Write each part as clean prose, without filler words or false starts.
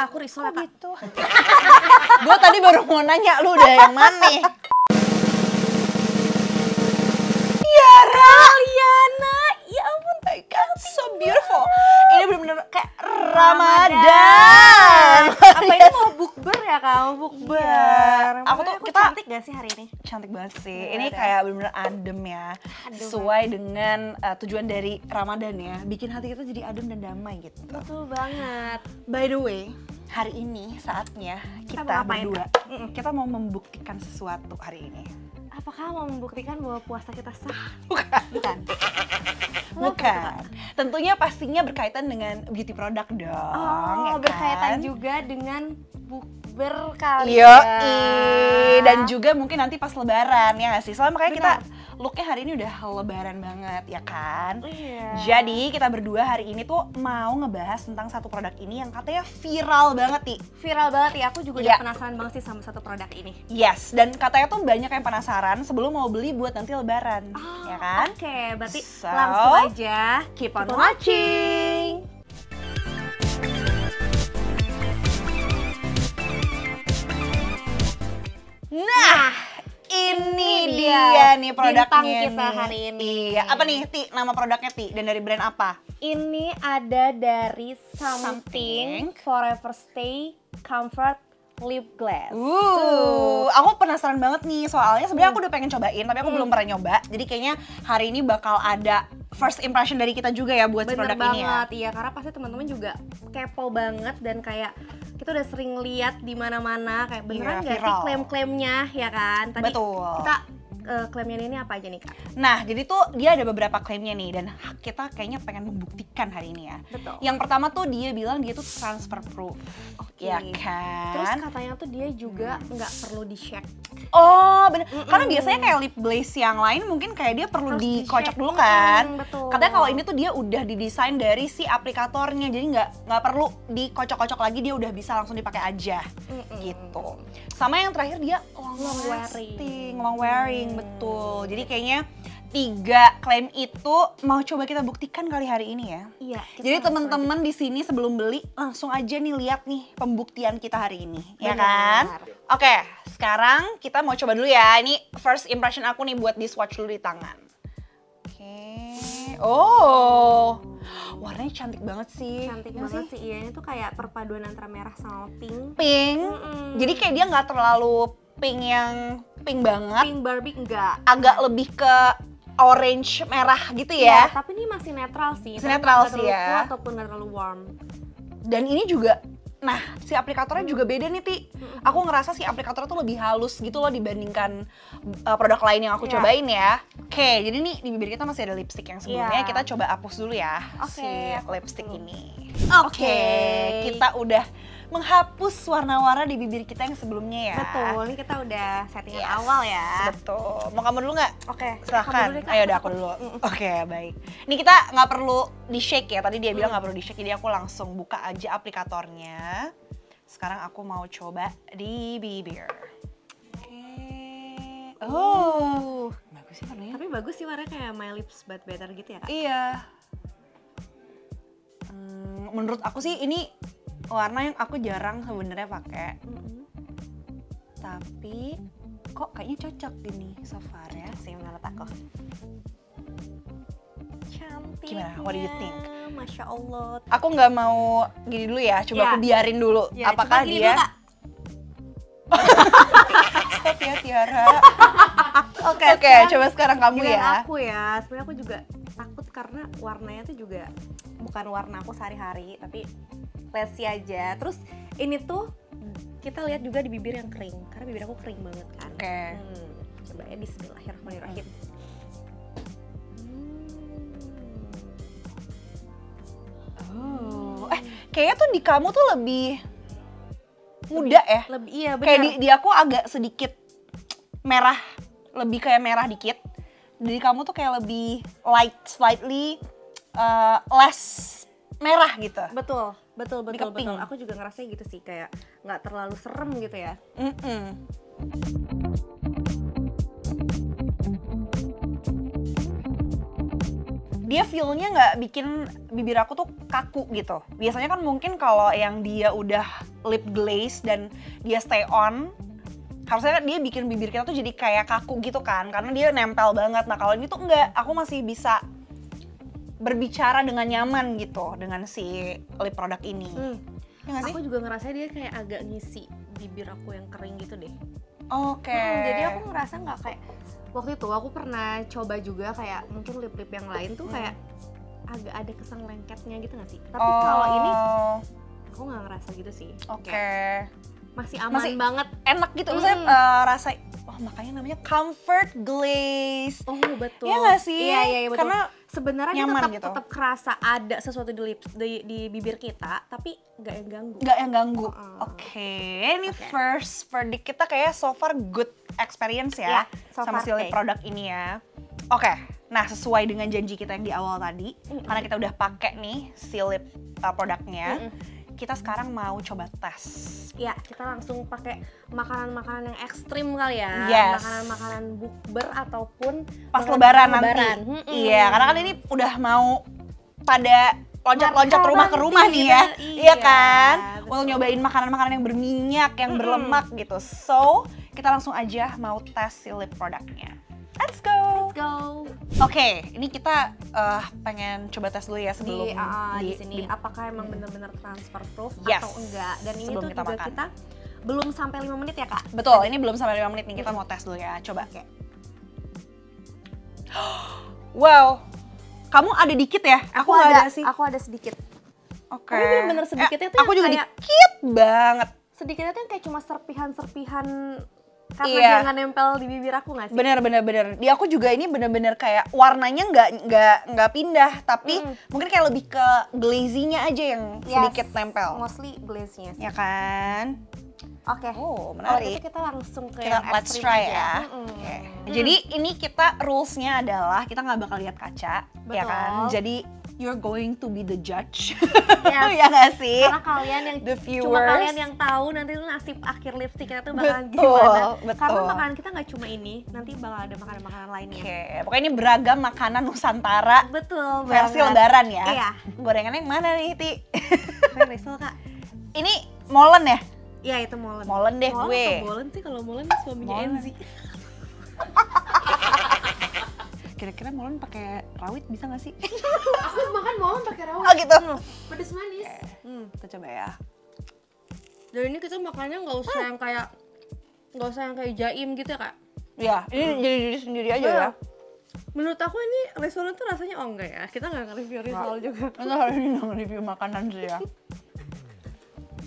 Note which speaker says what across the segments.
Speaker 1: Kak, aku risol ya, Kak.
Speaker 2: Gitu. Gue tadi baru mau nanya lu udah yang mana. Tiara,
Speaker 1: Liana, ya ampun,
Speaker 2: my God, so beautiful. Ini bener-bener kayak Ramadan.
Speaker 1: Apa ini mau bukber ya, Kak? Mau bukber.
Speaker 2: Aku tuh kita
Speaker 1: cantik gak sih hari ini?
Speaker 2: cantik banget sih.
Speaker 1: Iya,
Speaker 2: Ini
Speaker 1: ada.
Speaker 2: kayak bener-bener adem ya.
Speaker 1: Adem
Speaker 2: Sesuai dengan tujuan dari Ramadan ya. Bikin hati kita jadi adem dan damai gitu.
Speaker 1: Betul banget.
Speaker 2: By the way, hari ini saatnya kita
Speaker 1: mau ngapain,
Speaker 2: berdua kita mau membuktikan sesuatu hari ini.
Speaker 1: Apakah mau membuktikan bahwa puasa kita sah?
Speaker 2: Bukan.
Speaker 1: Bukan.
Speaker 2: Bukan. Tentunya pastinya berkaitan dengan beauty product dong.
Speaker 1: Oh,
Speaker 2: ya
Speaker 1: berkaitan
Speaker 2: kan?
Speaker 1: juga dengan bukber kali
Speaker 2: Yoi. Dan juga mungkin nanti pas lebaran ya nggak sih? Soalnya makanya kita
Speaker 1: Benar.
Speaker 2: looknya hari ini udah lebaran banget ya kan?
Speaker 1: Iya.
Speaker 2: Jadi kita berdua hari ini tuh mau ngebahas tentang satu produk ini yang katanya viral banget Ti.
Speaker 1: Viral banget ya, aku juga
Speaker 2: Iya.
Speaker 1: udah penasaran banget sih sama satu produk ini.
Speaker 2: Yes, dan katanya tuh banyak yang penasaran sebelum mau beli buat nanti lebaran, ya kan?
Speaker 1: Oke, berarti
Speaker 2: So,
Speaker 1: langsung aja
Speaker 2: Keep on
Speaker 1: keep on
Speaker 2: watching! Nah, ini dia nih produknya
Speaker 1: bintang kita
Speaker 2: nih.
Speaker 1: hari ini.
Speaker 2: Iya, apa nih Ti? Nama produknya Ti dan dari brand apa?
Speaker 1: Ini ada dari
Speaker 2: Something.
Speaker 1: Something Forever Stay Comfort Lip Glass.
Speaker 2: Aku penasaran banget nih soalnya sebenarnya aku udah pengen cobain tapi aku belum pernah nyoba. Jadi kayaknya hari ini bakal ada first impression dari kita juga ya buat si
Speaker 1: Bener
Speaker 2: produk ini ya.
Speaker 1: banget, iya, karena pasti teman-teman juga kepo banget dan kayak kita udah sering lihat di mana-mana kayak beneran
Speaker 2: Iya,
Speaker 1: nggak sih
Speaker 2: viral.
Speaker 1: klaim-klaimnya ya kan? Tadi
Speaker 2: Betul.
Speaker 1: kita klaimnya ini apa aja nih, Kak?
Speaker 2: Nah, jadi tuh dia ada beberapa klaimnya nih dan kita kayaknya pengen membuktikan hari ini ya.
Speaker 1: Betul.
Speaker 2: Yang pertama tuh dia bilang dia tuh transfer proof.
Speaker 1: Oke.
Speaker 2: Ya kan?
Speaker 1: Terus katanya tuh dia juga nggak perlu di-shake.
Speaker 2: Oh, bener. Karena biasanya kayak lip glaze yang lain mungkin kayak dia perlu
Speaker 1: Harus
Speaker 2: dikocok
Speaker 1: di-shake.
Speaker 2: dulu kan.
Speaker 1: Betul.
Speaker 2: Katanya kalau ini tuh dia udah didesain dari si aplikatornya, jadi nggak perlu dikocok-kocok lagi, dia udah bisa langsung dipakai aja. Gitu. Sama yang terakhir dia long lasting, long wearing, betul. Jadi kayaknya 3 klaim itu mau coba kita buktikan kali hari ini ya.
Speaker 1: Iya. kita
Speaker 2: Jadi
Speaker 1: langsung
Speaker 2: teman-teman di sini sebelum beli langsung aja nih lihat nih pembuktian kita hari ini, ya
Speaker 1: Benar.
Speaker 2: kan? Oke, sekarang kita mau coba dulu ya. Ini first impression aku nih buat di swatch dulu di tangan. Oke. Oh. Warnanya cantik banget sih.
Speaker 1: cantik
Speaker 2: Ya
Speaker 1: banget sih. Iya, ini tuh kayak perpaduan antara merah sama pink.
Speaker 2: Pink.
Speaker 1: Mm-mm.
Speaker 2: Jadi kayak dia nggak terlalu pink yang pink banget.
Speaker 1: Pink Barbie enggak.
Speaker 2: Agak lebih ke orange merah gitu
Speaker 1: Ya,
Speaker 2: ya.
Speaker 1: tapi ini masih netral sih.
Speaker 2: Masih netral
Speaker 1: Nggak
Speaker 2: sih
Speaker 1: terlalu
Speaker 2: ya.
Speaker 1: cool ataupun nggak terlalu warm.
Speaker 2: Dan ini juga, nah si aplikatornya juga beda nih Ti. Aku ngerasa si aplikatornya tuh lebih halus gitu loh dibandingkan produk lain yang aku
Speaker 1: Iya.
Speaker 2: cobain ya. Oke, jadi nih di bibir kita masih ada lipstick yang sebelumnya.
Speaker 1: Iya.
Speaker 2: Kita coba hapus dulu ya
Speaker 1: Oke,
Speaker 2: si
Speaker 1: hapus
Speaker 2: lipstick
Speaker 1: dulu.
Speaker 2: ini.
Speaker 1: Oke.
Speaker 2: Oke, kita udah menghapus warna-warna di bibir kita yang sebelumnya ya.
Speaker 1: Betul, ini kita udah settingan
Speaker 2: Yes,
Speaker 1: awal ya.
Speaker 2: Betul. Mau kamu dulu nggak?
Speaker 1: Oke,
Speaker 2: Silahkan.
Speaker 1: kamu dulu deh, Kak.
Speaker 2: Ayo udah aku dulu. Oke, baik. Ini kita nggak perlu di shake ya. Tadi dia bilang nggak perlu di shake, jadi aku langsung buka aja aplikatornya. Sekarang aku mau coba di bibir. Oke. Oh, bagus sih warnanya.
Speaker 1: Tapi bagus sih warnanya kayak My Lips But Better gitu ya, Kak?
Speaker 2: Iya. Menurut aku sih ini warna yang aku jarang sebenarnya pakai. Tapi kok kayaknya cocok ini so far ya.
Speaker 1: Sih menurut aku. Cantik.
Speaker 2: Gimana? What do you think?
Speaker 1: Masya Allah.
Speaker 2: Aku nggak mau gini dulu ya, coba
Speaker 1: Iya.
Speaker 2: aku biarin dulu.
Speaker 1: Ya,
Speaker 2: Apakah
Speaker 1: coba gini
Speaker 2: dia?
Speaker 1: dulu, Kak.
Speaker 2: Stop ya Tiara.
Speaker 1: Oke,
Speaker 2: Oke, coba sekarang kamu
Speaker 1: giliran
Speaker 2: ya.
Speaker 1: aku ya. Sebenarnya aku juga takut karena warnanya tuh juga bukan warna aku sehari-hari, tapi let's see aja. Terus ini tuh kita lihat juga di bibir yang kering, karena bibir aku kering banget kan.
Speaker 2: Oke.
Speaker 1: Coba ya, bismillahirrahmanirrahim.
Speaker 2: Oh, kayaknya tuh di kamu tuh lebih muda ya.
Speaker 1: Lebih iya benar.
Speaker 2: Kayak di aku agak sedikit merah, lebih kayak merah dikit. Di kamu tuh kayak lebih light, slightly less merah gitu.
Speaker 1: Betul, betul,
Speaker 2: Lebih
Speaker 1: betul,
Speaker 2: ke pink.
Speaker 1: betul. Aku juga ngerasa gitu sih, kayak nggak terlalu serem gitu ya.
Speaker 2: Dia feel-nya nggak bikin bibir aku tuh kaku gitu. Biasanya kan mungkin kalau yang dia udah lip glaze dan dia stay on, harusnya dia bikin bibir kita tuh jadi kayak kaku gitu kan, karena dia nempel banget. Nah kalau ini tuh enggak, aku masih bisa berbicara dengan nyaman gitu dengan si lip product ini. Ya nggak sih?
Speaker 1: Aku juga ngerasa dia kayak agak ngisi bibir aku yang kering gitu deh.
Speaker 2: Oke.
Speaker 1: Jadi aku ngerasa nggak kayak waktu itu aku pernah coba juga kayak mungkin lip-lip yang lain tuh kayak agak ada kesan lengketnya gitu nggak sih? Tapi kalau ini aku nggak ngerasa gitu sih.
Speaker 2: Oke.
Speaker 1: Masih aman banget,
Speaker 2: enak gitu. Maksudnya rasa, makanya namanya comfort glaze.
Speaker 1: Oh betul.
Speaker 2: Iya nggak sih?
Speaker 1: Iya betul.
Speaker 2: Karena
Speaker 1: sebenarnya
Speaker 2: nyaman
Speaker 1: tetap tetap kerasa ada sesuatu di bibir kita, tapi nggak yang ganggu.
Speaker 2: Nggak yang ganggu. Oke, ini first verdict kita kayak so far good experience ya,
Speaker 1: so
Speaker 2: sama
Speaker 1: far
Speaker 2: si lip product ini ya. Oke, nah sesuai dengan janji kita yang di awal tadi, karena kita udah pakai nih si lip produknya, kita sekarang mau coba tes.
Speaker 1: Ya, kita langsung pakai makanan-makanan yang ekstrim kali ya.
Speaker 2: Yes.
Speaker 1: Makanan-makanan bukber ataupun
Speaker 2: Pas lebaran nanti.
Speaker 1: Lebaran.
Speaker 2: Iya, karena kan ini udah mau pada loncat-loncat rumah ke rumah nih ya.
Speaker 1: Iya,
Speaker 2: Iya kan?
Speaker 1: betul.
Speaker 2: Untuk nyobain makanan-makanan yang berminyak, yang berlemak gitu. So, kita langsung aja mau tes si lip produknya. Let's go!
Speaker 1: Let's go.
Speaker 2: Oke, ini kita pengen coba tes dulu ya sebelum
Speaker 1: di sini apakah emang benar-benar transfer proof
Speaker 2: Yes.
Speaker 1: atau enggak. Dan ini
Speaker 2: Sebelum
Speaker 1: tuh
Speaker 2: kita
Speaker 1: juga
Speaker 2: makan.
Speaker 1: kita belum sampai 5 menit ya, Kak?
Speaker 2: Betul, ini belum sampai 5 menit nih, kita mau tes dulu ya. Coba. Wow, kamu ada dikit ya? Aku nggak ada sih.
Speaker 1: Aku ada sedikit.
Speaker 2: Oke.
Speaker 1: Tapi bener-bener sedikitnya tuh
Speaker 2: aku
Speaker 1: yang
Speaker 2: juga
Speaker 1: kayak
Speaker 2: dikit banget.
Speaker 1: sedikitnya tuh yang kayak cuma serpihan-serpihan karena
Speaker 2: Iya.
Speaker 1: dia nggak nempel di bibir aku nggak sih?
Speaker 2: Bener. Di aku juga ini bener-bener kayak warnanya nggak pindah, tapi mungkin kayak lebih ke glazy-nya aja yang sedikit nempel.
Speaker 1: Mostly glaze-nya sih.
Speaker 2: Ya kan?
Speaker 1: Oke.
Speaker 2: Oh,
Speaker 1: Kalau
Speaker 2: menarik.
Speaker 1: gitu kita langsung ke
Speaker 2: Kita
Speaker 1: yang
Speaker 2: let's
Speaker 1: ekstrim
Speaker 2: try
Speaker 1: aja.
Speaker 2: ya. Oke. Jadi ini kita rules-nya adalah kita nggak bakal lihat kaca, ya kan?
Speaker 1: Betul.
Speaker 2: Jadi you're going to be the judge.
Speaker 1: Yes.
Speaker 2: Ya nggak sih?
Speaker 1: Karena kalian yang
Speaker 2: The
Speaker 1: cuma
Speaker 2: viewers.
Speaker 1: kalian yang tahu nanti tuh nasib akhir lipstick kita tuh bakalan
Speaker 2: Betul,
Speaker 1: gimana.
Speaker 2: betul.
Speaker 1: Karena makanan kita nggak cuma ini, nanti bakal ada makanan-makanan lainnya.
Speaker 2: Oke, pokoknya ini beragam makanan Nusantara
Speaker 1: Betul
Speaker 2: versi
Speaker 1: banget.
Speaker 2: lebaran ya.
Speaker 1: Iya.
Speaker 2: Gorengannya yang mana nih, Ti?
Speaker 1: Kayak risol, Kak.
Speaker 2: Ini molen ya?
Speaker 1: Iya, itu molen.
Speaker 2: Molen deh
Speaker 1: Molen
Speaker 2: gue.
Speaker 1: atau molen sih? Kalau molen suaminya
Speaker 2: Molen.
Speaker 1: Enzi.
Speaker 2: Kira-kira molen pakai rawit bisa nggak sih?
Speaker 1: Aku makan molen pakai rawit.
Speaker 2: Oh gitu.
Speaker 1: Pedes manis.
Speaker 2: Kita coba ya.
Speaker 1: Dan ini kita makannya nggak usah yang kayak jaim gitu ya, Kak.
Speaker 2: Ya, ini jadi diri sendiri aja ya.
Speaker 1: Menurut aku ini risol tuh rasanya enggak ya. Kita nggak nge-review risol juga.
Speaker 2: Kita hari ini nggak review makanan sih ya.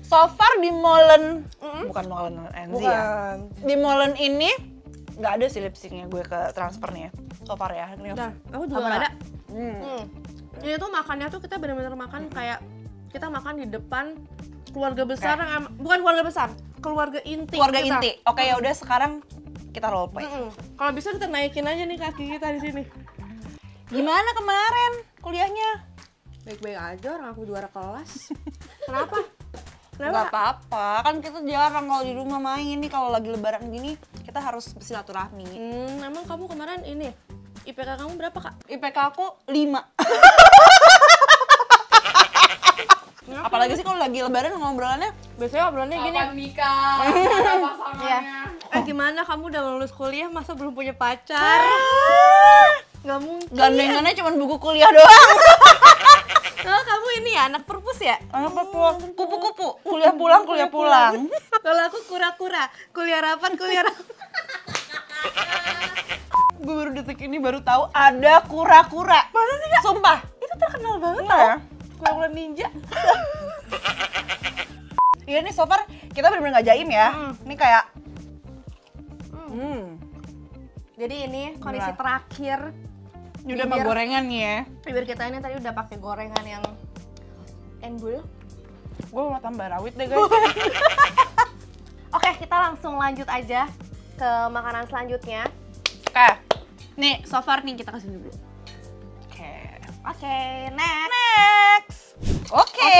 Speaker 2: So far di molen, bukan molen Enzi ya. Di molen ini nggak ada sih lipsticknya gue ke transfer nih ya. So far ya.
Speaker 1: Nah, aku juga nggak ada. Ini tuh makannya tuh kita benar-benar makan kayak kita makan di depan keluarga besar, bukan keluarga besar, keluarga inti.
Speaker 2: Keluarga
Speaker 1: kita.
Speaker 2: inti. Oke, ya udah sekarang kita role play.
Speaker 1: Kalau bisa kita naikin aja nih kaki kita di sini.
Speaker 2: Gimana kemarin kuliahnya?
Speaker 1: Baik-baik aja, orang aku juara kelas. Kenapa?
Speaker 2: Nggak apa-apa, kan kita jarang kalau di rumah main nih. Kalau lagi lebaran gini, kita harus bersilaturahmi.
Speaker 1: Emang kamu kemarin ini, IPK kamu berapa, Kak?
Speaker 2: IPK aku 5. Apalagi sih kalau lagi lebaran ngobrolannya,
Speaker 1: Biasanya obrolannya gini.
Speaker 3: Kapan nikah? Ada pasangannya?
Speaker 1: Gimana kamu udah lulus kuliah, masa belum punya pacar? Gak mungkin.
Speaker 2: gandengannya cuma buku kuliah doang.
Speaker 1: Kalau kamu ini ya, anak perpus ya?
Speaker 2: Apa kupu-kupu, kuliah pulang.
Speaker 1: Kalau aku kura-kura, kuliah rapat.
Speaker 2: Gue baru detik ini baru tahu ada kura-kura.
Speaker 1: Masa sih, Kak?
Speaker 2: Sumpah.
Speaker 1: Itu terkenal banget
Speaker 2: Iya
Speaker 1: tau.
Speaker 2: ya?
Speaker 1: Kura-kura ninja.
Speaker 2: Iya nih so far kita bener-bener nggak jaim ya. Ini kayak
Speaker 1: Jadi ini kondisi
Speaker 2: Beneran.
Speaker 1: terakhir.
Speaker 2: ini udah sama gorengan nih ya.
Speaker 1: Bibir kita ini tadi udah pakai gorengan yang endul.
Speaker 2: Gue mau tambah rawit deh guys.
Speaker 1: Oke, kita langsung lanjut aja ke makanan selanjutnya.
Speaker 2: Oke. Nih, so far nih kita kasih dulu.
Speaker 1: Oke, next.
Speaker 2: Next. Oke,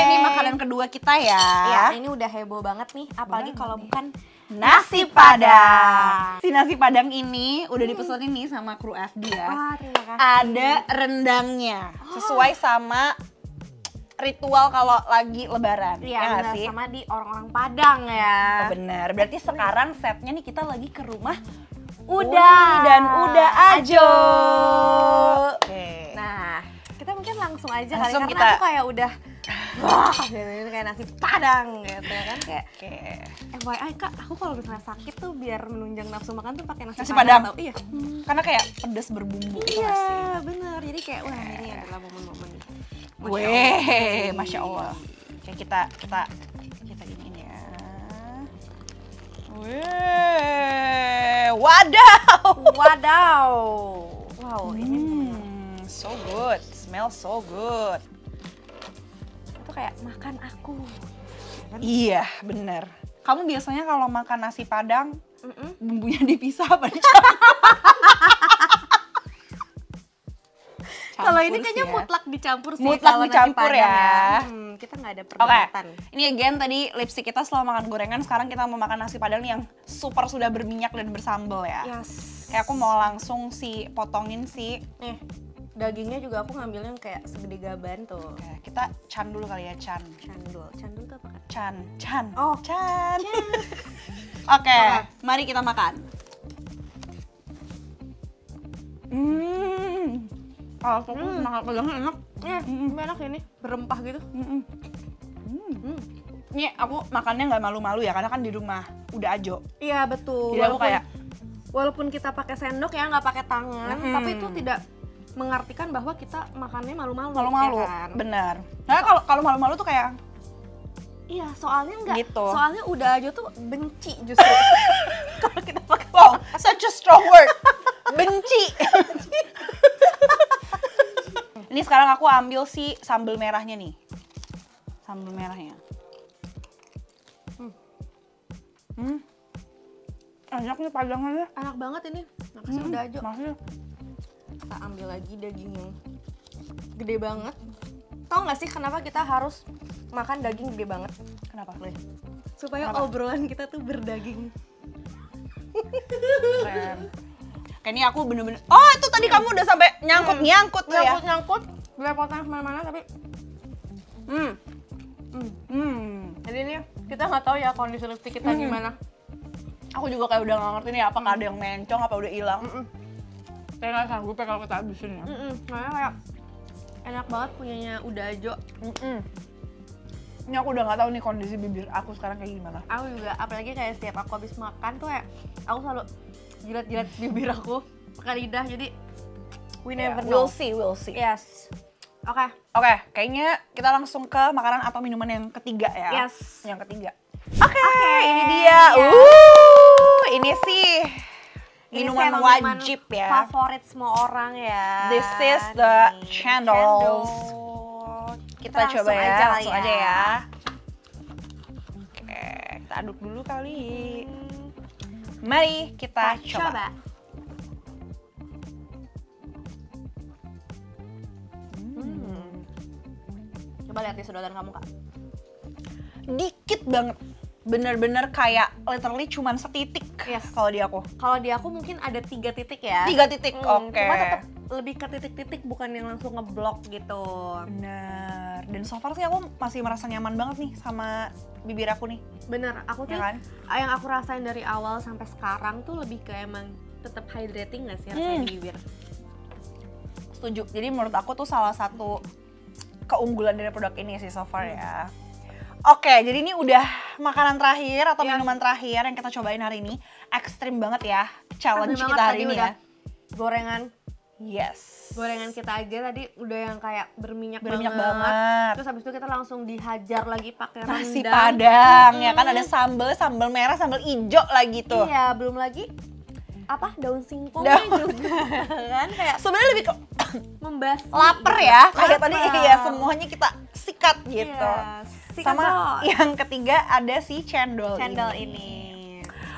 Speaker 2: ini makanan kedua kita ya.
Speaker 1: Ya, ini udah heboh banget nih, apalagi kalau bukan
Speaker 2: Nasi Padang. Si nasi Padang ini udah dipesenin nih sama kru FD ya.
Speaker 1: Wah, terima kasih.
Speaker 2: Ada rendangnya, sesuai sama ritual kalau lagi lebaran.
Speaker 1: Iya,
Speaker 2: ya nggak
Speaker 1: benar,
Speaker 2: sih?
Speaker 1: sama di orang-orang Padang ya.
Speaker 2: Oh, bener, berarti sekarang setnya nih kita lagi ke rumah
Speaker 1: Udah
Speaker 2: dan udah Ajo. Oke.
Speaker 1: Nah, kita mungkin langsung aja
Speaker 2: Langsung
Speaker 1: kali, karena
Speaker 2: kita-
Speaker 1: aku kayak udah wah, gitu, kayak nasi Padang gitu ya kan, kayak
Speaker 2: Oke.
Speaker 1: FYI Kak, aku kalau misalnya sakit tuh biar menunjang nafsu makan tuh pakai nasi,
Speaker 2: Nasi Padang?
Speaker 1: Tau? Iya.
Speaker 2: Karena kayak pedas berbumbu gitu nggak sih?
Speaker 1: Iya, bener. Jadi kayak wah ini adalah momen-momen.
Speaker 2: Weh, Masya Allah. Oke, kita giniin ya. Weh, wadaw.
Speaker 1: Wadaw. Wow, ini
Speaker 2: So good, smell so good.
Speaker 1: itu kayak makan aku.
Speaker 2: Iya, bener. Kamu biasanya kalau makan nasi Padang,
Speaker 1: Mm-mm.
Speaker 2: bumbunya dipisah apa dicampur?
Speaker 1: Kalau ini
Speaker 2: Campur
Speaker 1: kayaknya
Speaker 2: sih ya.
Speaker 1: mutlak dicampur sih.
Speaker 2: Mutlak
Speaker 1: kalau nasi
Speaker 2: dicampur
Speaker 1: Padang
Speaker 2: ya.
Speaker 1: Kita nggak ada
Speaker 2: Oke,
Speaker 1: perdebatan.
Speaker 2: ini again tadi lipstick kita setelah makan gorengan, sekarang kita mau makan nasi Padang yang super sudah berminyak dan bersambal ya.
Speaker 1: Yes.
Speaker 2: Kayak aku mau langsung potongin sih.
Speaker 1: Nih, dagingnya juga aku ngambilnya yang kayak segede gaban tuh.
Speaker 2: Oke, kita can dulu kali ya, can.
Speaker 1: Candul. Candul tuh apa Kak?
Speaker 2: Can.
Speaker 1: Oh,
Speaker 2: Can. Oke, mari kita makan. Kalau aku makan Padangnya enak.
Speaker 1: enak ini. Berempah gitu.
Speaker 2: Ini aku makannya nggak malu-malu ya, karena kan di rumah udah Ajo.
Speaker 1: Iya, betul.
Speaker 2: Jadi aku kayak
Speaker 1: Walaupun kita pakai sendok ya, nggak pakai tangan,
Speaker 2: Mm-mm.
Speaker 1: tapi itu tidak mengartikan bahwa kita makannya malu-malu.
Speaker 2: malu-malu,
Speaker 1: ya kan?
Speaker 2: bener. Nah kalau malu-malu tuh kayak
Speaker 1: Iya, soalnya nggak.
Speaker 2: Gitu.
Speaker 1: Soalnya udah aja tuh benci justru. Kalau kita pakai
Speaker 2: wow, such a strong word. Benci. Ini sekarang aku ambil si sambal merahnya nih. Sambal merahnya. Enak nih Padangnya.
Speaker 1: enak banget ini. Makasih udah aja.
Speaker 2: Makasih.
Speaker 1: Kita ambil lagi daging yang gede banget. Tau nggak sih kenapa kita harus makan daging gede banget?
Speaker 2: Kenapa?
Speaker 1: Supaya
Speaker 2: Kenapa?
Speaker 1: obrolan kita tuh berdaging.
Speaker 2: Keren. Kayak ini aku bener-bener. Oh, itu tadi kamu udah sampai nyangkut tuh ya.
Speaker 1: Nyangkut, belepotan kemana-mana tapi. Jadi ini kita nggak tahu ya kondisi lipstick kita gimana.
Speaker 2: Aku juga kayak udah nggak ngerti nih apakah ada yang mencong apa udah hilang.
Speaker 3: Saya nggak sanggup ya kalau kita habisin ya.
Speaker 1: Makanya kayak enak banget punyanya Udah Ajo.
Speaker 2: Ini aku udah nggak tahu nih kondisi bibir aku sekarang kayak gimana.
Speaker 1: Aku juga, apalagi kayak setiap aku habis makan tuh kayak aku selalu jilat-jilat bibir aku pakai lidah, jadi we never know.
Speaker 2: We'll see.
Speaker 1: Yes. Oke.
Speaker 2: Oke, kayaknya kita langsung ke makanan atau minuman yang ketiga ya.
Speaker 1: Yes.
Speaker 2: Yang ketiga. Oke, ini dia.
Speaker 1: Iya.
Speaker 2: Ini sih
Speaker 1: Ini
Speaker 2: minuman
Speaker 1: sih emang
Speaker 2: wajib
Speaker 1: minuman
Speaker 2: ya.
Speaker 1: favorit semua orang ya.
Speaker 2: This is the
Speaker 1: Nih,
Speaker 2: candles. Kita
Speaker 1: Kita
Speaker 2: coba
Speaker 1: langsung
Speaker 2: ya,
Speaker 1: aja
Speaker 2: langsung
Speaker 1: ya.
Speaker 2: aja ya. Oke, kita aduk dulu kali. Mari kita coba.
Speaker 1: Coba lihat di sedotan kamu Kak.
Speaker 2: Dikit banget. Bener-bener kayak literally cuman setitik
Speaker 1: Yes.
Speaker 2: kalau di aku.
Speaker 1: Kalau di aku mungkin ada 3 titik ya.
Speaker 2: 3 titik, oke.
Speaker 1: Cuma tetap lebih ke titik-titik, bukan yang langsung ngeblok gitu.
Speaker 2: Bener. Dan so far sih aku masih merasa nyaman banget nih sama bibir aku nih.
Speaker 1: Bener, aku tuh
Speaker 2: Ya kan?
Speaker 1: yang aku rasain dari awal sampai sekarang tuh lebih ke emang tetap hydrating nggak sih rasanya di bibir?
Speaker 2: Setuju. Jadi menurut aku tuh salah satu keunggulan dari produk ini sih so far ya. Oke, jadi ini udah makanan terakhir atau
Speaker 1: Ya.
Speaker 2: minuman terakhir yang kita cobain hari ini. Ekstrim banget ya challenge
Speaker 1: Tapi
Speaker 2: kita
Speaker 1: banget
Speaker 2: hari
Speaker 1: tadi
Speaker 2: ini
Speaker 1: udah
Speaker 2: ya.
Speaker 1: Gorengan
Speaker 2: Yes.
Speaker 1: kita aja tadi udah yang kayak berminyak
Speaker 2: Berminyak banget.
Speaker 1: Terus habis itu kita langsung dihajar lagi pakai
Speaker 2: Nasi
Speaker 1: rendang.
Speaker 2: Padang ya kan, ada sambal merah, sambal hijau lagi tuh.
Speaker 1: Iya, belum lagi apa daun singkongnya juga kan kayak
Speaker 2: Sebenarnya lebih ke
Speaker 1: membasi.
Speaker 2: lapar
Speaker 1: gitu.
Speaker 2: ya, kayak tadi
Speaker 1: Lapar.
Speaker 2: ya semuanya kita sikat gitu.
Speaker 1: Iya, sikat
Speaker 2: Sama
Speaker 1: dong.
Speaker 2: yang ketiga ada si cendol
Speaker 1: ini.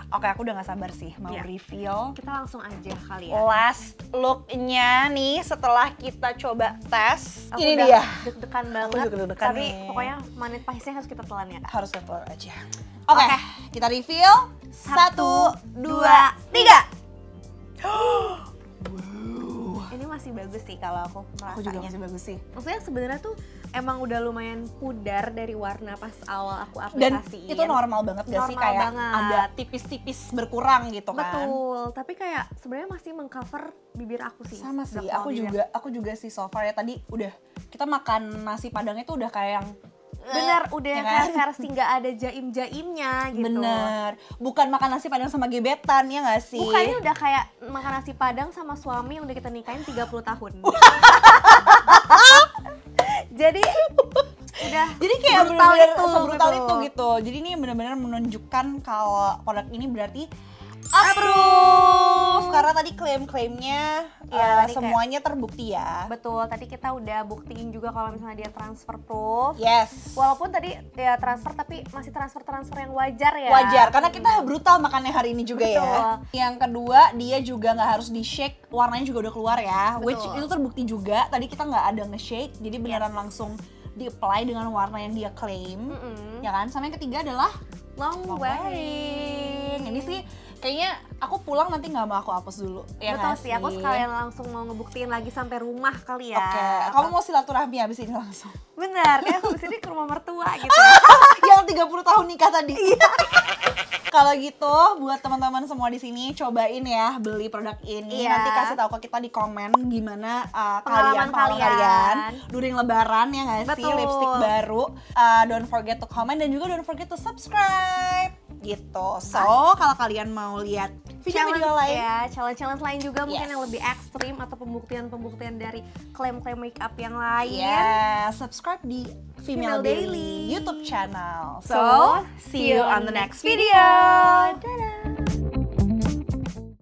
Speaker 2: Oke, aku udah gak sabar sih mau
Speaker 1: Iya.
Speaker 2: reveal
Speaker 1: Kita langsung aja kali ya.
Speaker 2: last look-nya nih setelah kita coba tes.
Speaker 1: Aku
Speaker 2: Ini
Speaker 1: udah
Speaker 2: dia.
Speaker 1: deg-degan banget.
Speaker 2: juga deg-degan
Speaker 1: Tapi
Speaker 2: nih.
Speaker 1: pokoknya manis pahisnya harus kita telan ya.
Speaker 2: Harus keluar aja. Oke,
Speaker 1: Oke.
Speaker 2: kita reveal. 1, 2, 3.
Speaker 1: Ini masih bagus sih kalau aku merasanya.
Speaker 2: Aku juga masih bagus sih.
Speaker 1: Maksudnya sebenarnya tuh emang udah lumayan pudar dari warna pas awal aku
Speaker 2: Dan
Speaker 1: aplikasiin.
Speaker 2: itu normal banget gak sih,
Speaker 1: Normal
Speaker 2: kayak
Speaker 1: banget.
Speaker 2: ada tipis-tipis berkurang gitu kan.
Speaker 1: Betul, tapi kayak sebenarnya masih mengcover bibir aku sih.
Speaker 2: Sama sih,
Speaker 1: Black Cloud
Speaker 2: aku juga sih so far ya, tadi udah kita makan nasi padangnya tuh udah kayak yang
Speaker 1: bener, udah
Speaker 2: ya
Speaker 1: kayak
Speaker 2: kan?
Speaker 1: versi nggak ada jaim-jaimnya gitu.
Speaker 2: bener, bukan makan nasi padang sama gebetan ya gak sih?
Speaker 1: Bukannya udah kayak makan nasi padang sama suami yang udah kita nikahin 30 tahun. Jadi udah
Speaker 2: Jadi kayak
Speaker 1: brutal
Speaker 2: bener-bener
Speaker 1: itu,
Speaker 2: sebrutal
Speaker 1: gitu.
Speaker 2: itu gitu. Jadi ini benar-benar menunjukkan kalau produk ini berarti approve karena tadi klaim-klaimnya
Speaker 1: Iya, tadi
Speaker 2: semuanya terbukti ya.
Speaker 1: Betul, tadi kita udah buktiin juga kalau misalnya dia transfer proof.
Speaker 2: Yes.
Speaker 1: Walaupun tadi ya transfer tapi masih transfer yang wajar ya.
Speaker 2: Wajar karena kita brutal makannya hari ini juga ya.
Speaker 1: Betul.
Speaker 2: Yang kedua dia juga nggak harus di shake, warnanya juga udah keluar ya.
Speaker 1: Betul.
Speaker 2: Which itu terbukti juga. Tadi kita nggak ada nge-shake, jadi beneran langsung di-apply dengan warna yang dia claim. Ya kan? Sama yang ketiga adalah
Speaker 1: Long
Speaker 2: long
Speaker 1: wearing.
Speaker 2: wearing. Ini sih kayaknya aku pulang nanti nggak mau aku hapus dulu. Ya
Speaker 1: Betul
Speaker 2: nggak
Speaker 1: sih, aku sekalian langsung mau ngebuktiin lagi sampai rumah kali ya.
Speaker 2: Oke, kamu mau silaturahmi abis ini langsung.
Speaker 1: Bener, kayak habis ini ke rumah mertua gitu.
Speaker 2: Yang 30 tahun nikah tadi. Kalau gitu, buat teman-teman semua di sini cobain ya beli produk ini.
Speaker 1: Iya.
Speaker 2: Nanti kasih tahu ke kita di komen gimana
Speaker 1: Pengalaman
Speaker 2: kalian during lebaran ya nggak sih,
Speaker 1: Betul.
Speaker 2: lipstick baru. Don't forget to comment dan juga don't forget to subscribe gitu. So, kalau kalian mau lihat video-video lain,
Speaker 1: ya, challenge lain juga mungkin
Speaker 2: Yes.
Speaker 1: yang lebih ekstrim atau pembuktian dari klaim-klaim makeup yang lain.
Speaker 2: ya subscribe di Female
Speaker 1: Female
Speaker 2: Daily
Speaker 1: Daily
Speaker 2: YouTube channel.
Speaker 1: So, see you on the next video. Dadah.